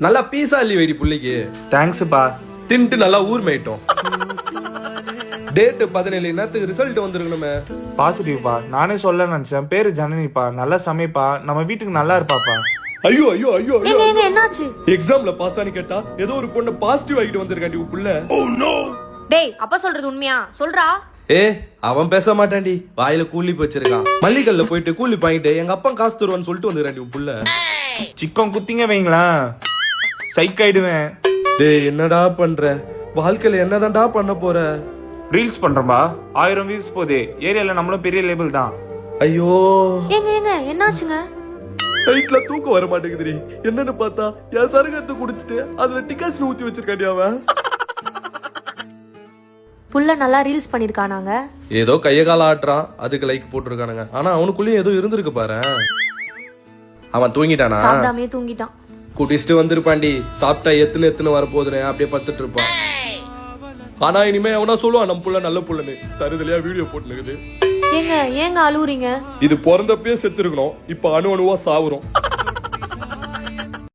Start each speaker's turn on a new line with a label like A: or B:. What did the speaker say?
A: நல்லா பீஸா அள்ளி வைடி புள்ளிக்கு.
B: தேங்க்ஸ்ப்பா.
A: தின்ட்டு நல்லா ஊர் மேயிட்டோம். டேட் 17 நேரத்துக்கு ரிசல்ட் வந்திருக்கணுமே.
B: பாசிட்டிவ்ப்பா. நானே சொல்ல நினைச்சேன். பேரு ஜனனிப்பா. நல்லா சமைப்பா. நம்ம வீட்டுக்கு நல்லா இருப்பாப்பா.
A: ஐயோ ஐயோ ஐயோ
C: ஏங்க ஏங்க என்னாச்சு?
A: எக்ஸாம்ல பாஸ் ஆனி கேட்டா ஏதோ ஒரு பொண்ணு பாசிட்டிவ் ஆகிட்டு வந்திருக்காண்டி புள்ள.
C: டேய் அப்பா சொல்றது உண்மையா? சொல்றா.
A: அவன் பேச மாட்டான்டி, வாயில கூலி வச்சிருக்கான். மல்லிகல்ல போயிட்டு கூலி வாங்கிட்டு எங்க அப்பா காசு தருவான்னு சொல்லிட்டு வந்துறாண்டி புள்ள.
B: சிக்கம் குத்திங்க வைங்களேன், சைக்காயிடுவேன்.
A: டேய் என்னடா பண்ற? வாழ்க்கையில என்னதான்டா பண்ண போற?
B: ரீல்ஸ் பண்றப்பா. 1000 வியூஸ் போகுது. ஏரியால நம்மளும் பெரிய லேபிள் தான்.
A: ஐயோ
C: ஏங்க ஏங்க என்னாச்சுங்க?
A: நைட்ல தூக்கம் வர மாட்டேங்குதுடி. என்னன்னு பார்த்தா என் சரகத்தை குடிச்சிட்டு அதுல டிகாஷன் ஊத்தி வச்சிருக்காண்டி அவன்.
C: புள்ள நல்லா ரீல்ஸ் பண்ணிருக்கானாங்க.
A: ஏதோ கைய கால ஆட்டுறான், அதுக்கு லைக் போட்டுருக்கானுங்க. ஆனா அவனுக்குள்ளேயும் ஏதோ இருந்திருக்கு பாரு. அவன் தூங்கிட்டானா?
C: சாப்பிடாமே தூங்கிட்டான்.
A: குடிச்சிட்டு வந்திருப்பாண்டி. சாப்பிட்டா எத்துன்னு வரப்போதுன்னு அப்படியே பத்துட்டு இருப்பான். ஆனா இனிமே அவனா சொல்லுவான் நம்ம புள்ள நல்ல புள்ளன்னு. தருதலையா வீடியோ போட்டுனுக்குது.
C: ஏங்க ஏங்க அழுவுறீங்க?
A: இது பிறந்தப்பயே செத்து இருக்கணும். இப்ப அணு அணுவா சாவுறோம்.